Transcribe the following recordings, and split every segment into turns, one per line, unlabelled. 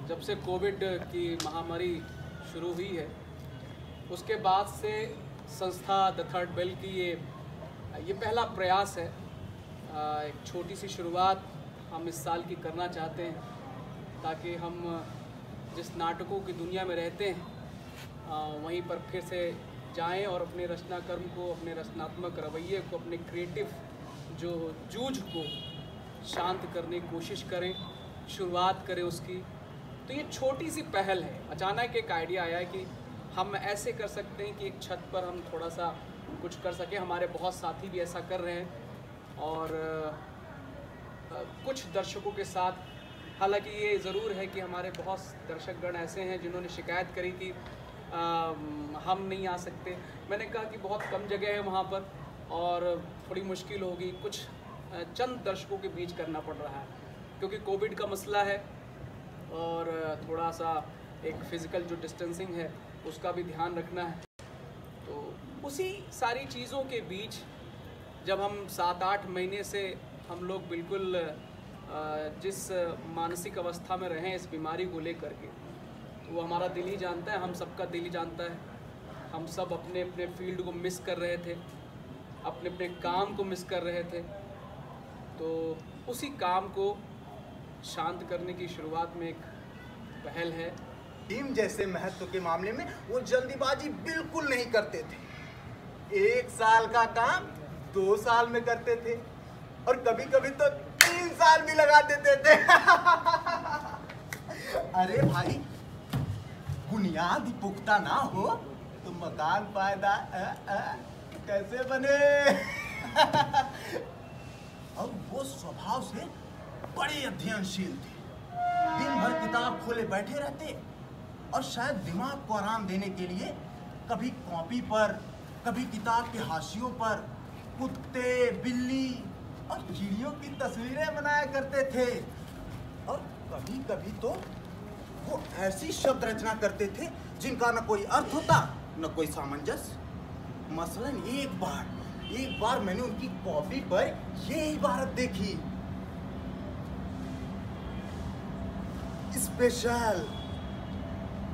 जब से कोविड की महामारी शुरू हुई है उसके बाद से संस्था द थर्ड बेल की ये पहला प्रयास है। एक छोटी सी शुरुआत हम इस साल की करना चाहते हैं ताकि हम जिस नाटकों की दुनिया में रहते हैं वहीं पर फिर से जाएं और अपने रचना कर्म को, अपने रचनात्मक रवैये को, अपने क्रिएटिव जो जूझ को शांत करने की कोशिश करें, शुरुआत करें उसकी। तो ये छोटी सी पहल है। अचानक एक आइडिया आया है कि हम ऐसे कर सकते हैं कि एक छत पर हम थोड़ा सा कुछ कर सकें। हमारे बहुत साथी भी ऐसा कर रहे हैं और कुछ दर्शकों के साथ, हालांकि ये ज़रूर है कि हमारे बहुत दर्शकगण ऐसे हैं जिन्होंने शिकायत करी कि हम नहीं आ सकते। मैंने कहा कि बहुत कम जगह है वहाँ पर और थोड़ी मुश्किल होगी, कुछ चंद दर्शकों के बीच करना पड़ रहा है क्योंकि कोविड का मसला है और थोड़ा सा एक फ़िज़िकल जो डिस्टेंसिंग है उसका भी ध्यान रखना है। तो उसी सारी चीज़ों के बीच जब हम 7-8 महीने से हम लोग बिल्कुल जिस मानसिक अवस्था में रहें इस बीमारी को लेकर के, वो हमारा दिल ही जानता है, हम सबका दिल ही जानता है। हम सब अपने अपने फील्ड को मिस कर रहे थे, अपने अपने काम को मिस कर रहे थे। तो उसी काम को शांत करने की शुरुआत में एक पहल है।
टीम जैसे महत्व के मामले में वो जल्दीबाजी बिल्कुल नहीं करते थे। 1 साल का काम 2 साल में करते थे और कभी कभी तो 3 साल भी लगा देते थे। अरे भाई, बुनियाद पुख्ता ना हो तो मकान पायदा कैसे बने। और वो स्वभाव से बड़े अध्ययनशील थे। दिन भर किताब खोले बैठे रहते और शायद दिमाग को आराम देने के लिए कभी कॉपी पर, कभी किताब के हाशियों पर कुत्ते, बिल्ली और चिड़ियों की तस्वीरें बनाया करते थे। और कभी कभी तो वो ऐसी शब्द रचना करते थे जिनका न कोई अर्थ होता न कोई सामंजस्य। मसलन एक बार मैंने उनकी कॉपी पर ये इबारत देखी, स्पेशल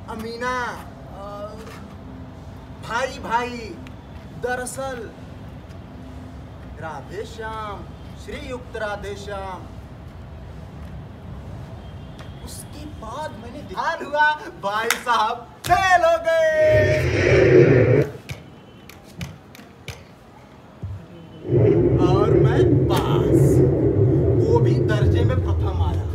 अमीना भाई भाई, दरअसल राधे श्याम, श्रीयुक्त राधे श्याम। उसके बाद मैंने ध्यान हुआ भाई साहब फेल हो गए और मैं पास, वो भी दर्जे में प्रथम आया।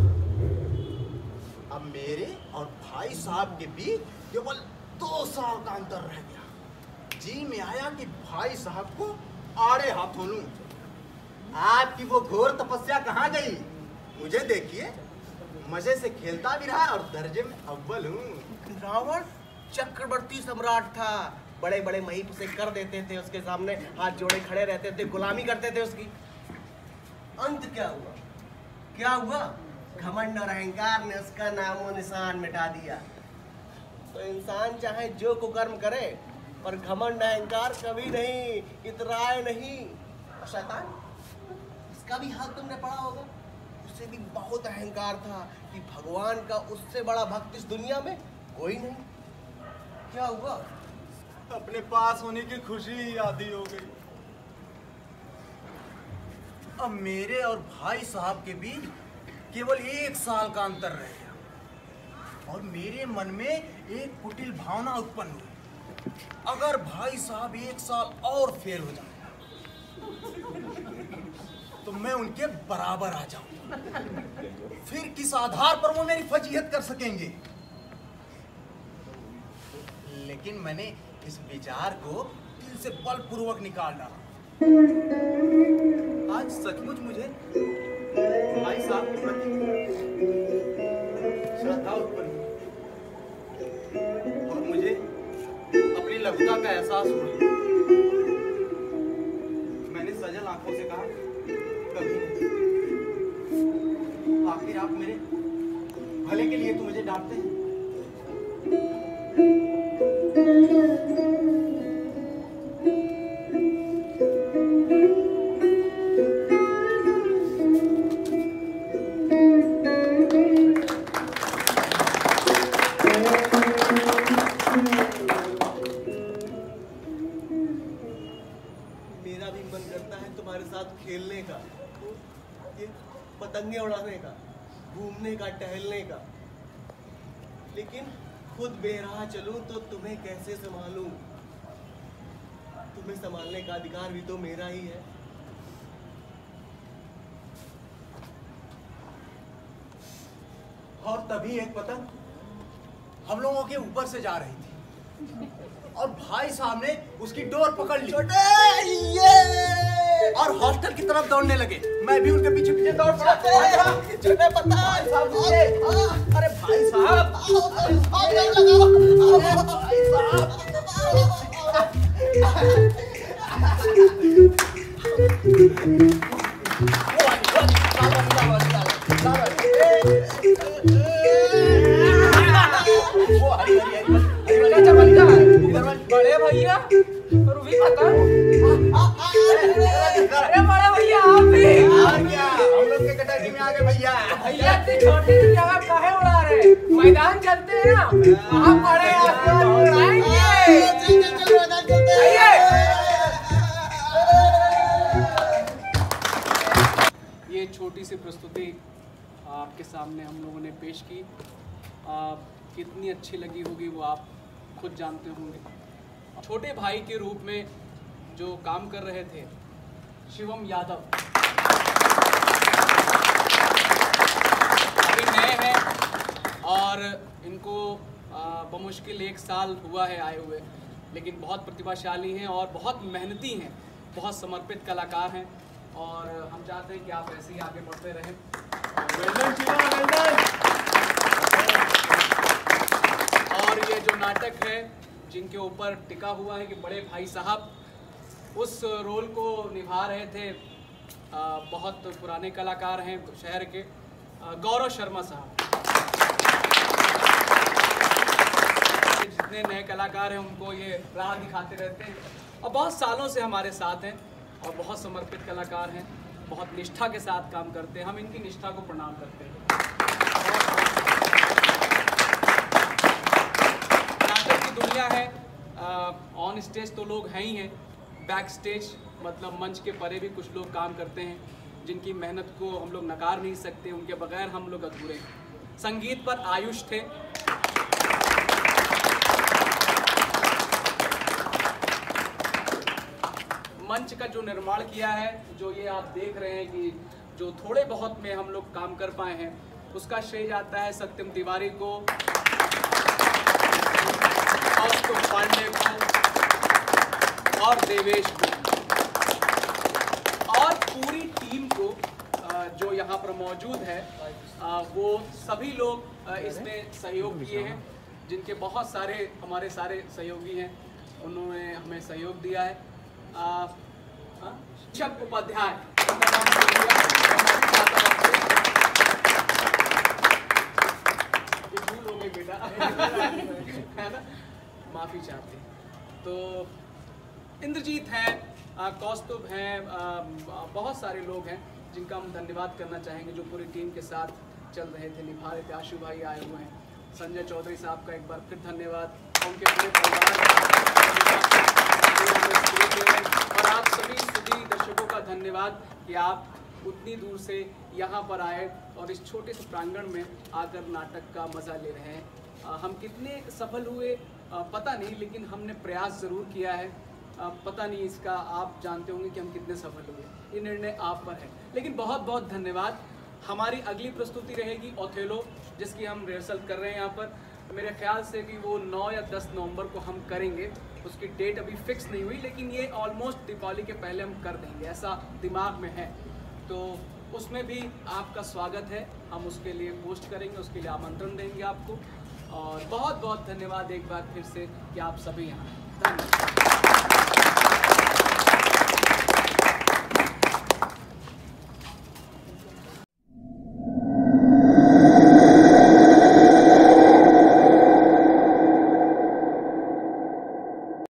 अब मेरे और भाई साहब के बीच केवल 2 साल का अंतर रह गया। जी में आया कि भाई साहब को आड़े हाथों लूं। आपकी वो घोर तपस्या कहाँ गई? मुझे देखिए, मजे से खेलता भी रहा और दर्जे में अव्वल हूँ।
रावण चक्रवर्ती सम्राट था, बड़े बड़े महीप उसे कर देते थे, उसके सामने हाथ जोड़े खड़े रहते थे, गुलामी करते थे उसकी। अंत क्या हुआ? क्या हुआ? घमंड और अहंकार ने उसका नामो निशान मिटा दिया। तो इंसान चाहे जो कुकर्म करे पर घमंड अहंकार कभी नहीं, इतराए नहीं। और शैतान, इसका भी हाल तुमने पढ़ा होगा। उसे भी बहुत अहंकार था कि भगवान का उससे बड़ा भक्त इस दुनिया में कोई नहीं। क्या हुआ?
अपने पास होने की खुशी ही आधी हो गई। अब मेरे और भाई साहब के बीच केवल 1 साल का अंतर रह गया और मेरे मन में एक कुटिल भावना उत्पन्न हुई। अगर भाई साहब 1 साल और फेल हो जाए तो मैं उनके बराबर आ जाऊं। फिर किस आधार पर वो मेरी फजीहत कर सकेंगे? लेकिन मैंने इस विचार को दिल से बलपूर्वक निकाल डाला। आज सचमुच मुझे भाई साहब के प्रति श्रद्धा उत्पन्न और मुझे अपनी लघुता का एहसास हुआ। मैंने सजल आंखों से कहा, कभी आखिर आप मेरे भले के लिए तो मुझे डांटते हैं।
पतंगे उड़ाने का, घूमने का, टहलने का, लेकिन खुद बेराह चलूं तो तुम्हें कैसे संभालूं? तुम्हें संभालने का अधिकार भी तो मेरा ही है।
और तभी एक पतंग हम लोगों के ऊपर से जा रही थी और भाई साहब ने उसकी डोर पकड़ ली और हॉस्टल की तरफ दौड़ने लगे। मैं भी उनके पीछे पीछे दौड़ पड़ा।
छोटे पतंग,
अरे भाई साहब,
बड़े भैया रूबी पतंग, अरे बड़े भैया आप भी
हम लोग के कटोरी में आ गए भैया।
भैया इतनी छोटी सी जगह काहे उड़ा रहे? मैदान चलते हैं ना, वहाँ बड़े आसमान उड़ाएंगे। ये छोटी सी प्रस्तुति आपके सामने हम लोगों ने पेश की। कितनी अच्छी लगी होगी वो आप खुद जानते होंगे। छोटे भाई के रूप में जो काम कर रहे थे शिवम यादव, अभी नए हैं और इनको बमुश्किल 1 साल हुआ है आए हुए, लेकिन बहुत प्रतिभाशाली हैं और बहुत मेहनती हैं, बहुत समर्पित कलाकार हैं और हम चाहते हैं कि आप ऐसे ही आगे बढ़ते रहें। और ये जो नाटक है जिनके ऊपर टिका हुआ है कि बड़े भाई साहब, उस रोल को निभा रहे थे बहुत पुराने कलाकार हैं शहर के, गौरव शर्मा साहब। जितने नए कलाकार हैं उनको ये राह दिखाते रहते हैं और बहुत सालों से हमारे साथ हैं और बहुत समर्पित कलाकार हैं, बहुत निष्ठा के साथ काम करते हैं। हम इनकी निष्ठा को प्रणाम करते हैं। नाटक की दुनिया है, ऑन स्टेज तो लोग हैं ही हैं, बैक स्टेज मतलब मंच के परे भी कुछ लोग काम करते हैं जिनकी मेहनत को हम लोग नकार नहीं सकते, उनके बगैर हम लोग अधूरे हैं। संगीत पर आयुष थे, मंच का जो निर्माण किया है, जो ये आप देख रहे हैं कि जो थोड़े बहुत में हम लोग काम कर पाए हैं, उसका श्रेय जाता है सत्यम तिवारी को, कौस्तुभ पांडे को और देवेश को और पूरी टीम को जो यहाँ पर मौजूद है। वो सभी लोग इसमें सहयोग किए हैं, जिनके बहुत सारे हमारे सारे सहयोगी हैं, उन्होंने हमें सहयोग दिया है। शिक्षक उपाध्याय भूल हो गई बेटा है ना, माफ़ी चाहते हैं। तो इंद्रजीत हैं, कौस्तुभ हैं, बहुत सारे लोग हैं जिनका हम धन्यवाद करना चाहेंगे जो पूरी टीम के साथ चल रहे थे, निभा रहे थे। आशु भाई आए हुए हैं, संजय चौधरी साहब का एक बार फिर धन्यवाद, उनके पूरे परिवार और आप सभी दर्शकों का धन्यवाद कि आप उतनी दूर से यहाँ पर आए और इस छोटे से प्रांगण में आकर नाटक का मज़ा ले रहे हैं। हम कितने सफल हुए पता नहीं, लेकिन हमने प्रयास ज़रूर किया है। पता नहीं इसका आप जानते होंगे कि हम कितने सफल हुए, ये निर्णय आप पर है। लेकिन बहुत बहुत धन्यवाद। हमारी अगली प्रस्तुति रहेगी ओथेलो, जिसकी हम रिहर्सल कर रहे हैं यहाँ पर। मेरे ख्याल से भी वो 9 या 10 नवंबर को हम करेंगे, उसकी डेट अभी फिक्स नहीं हुई, लेकिन ये ऑलमोस्ट दीपावली के पहले हम कर देंगे, ऐसा दिमाग में है। तो उसमें भी आपका स्वागत है, हम उसके लिए पोस्ट करेंगे, उसके लिए आमंत्रण देंगे आपको। और बहुत बहुत धन्यवाद एक बार फिर से कि आप सभी यहाँ। धन्यवाद।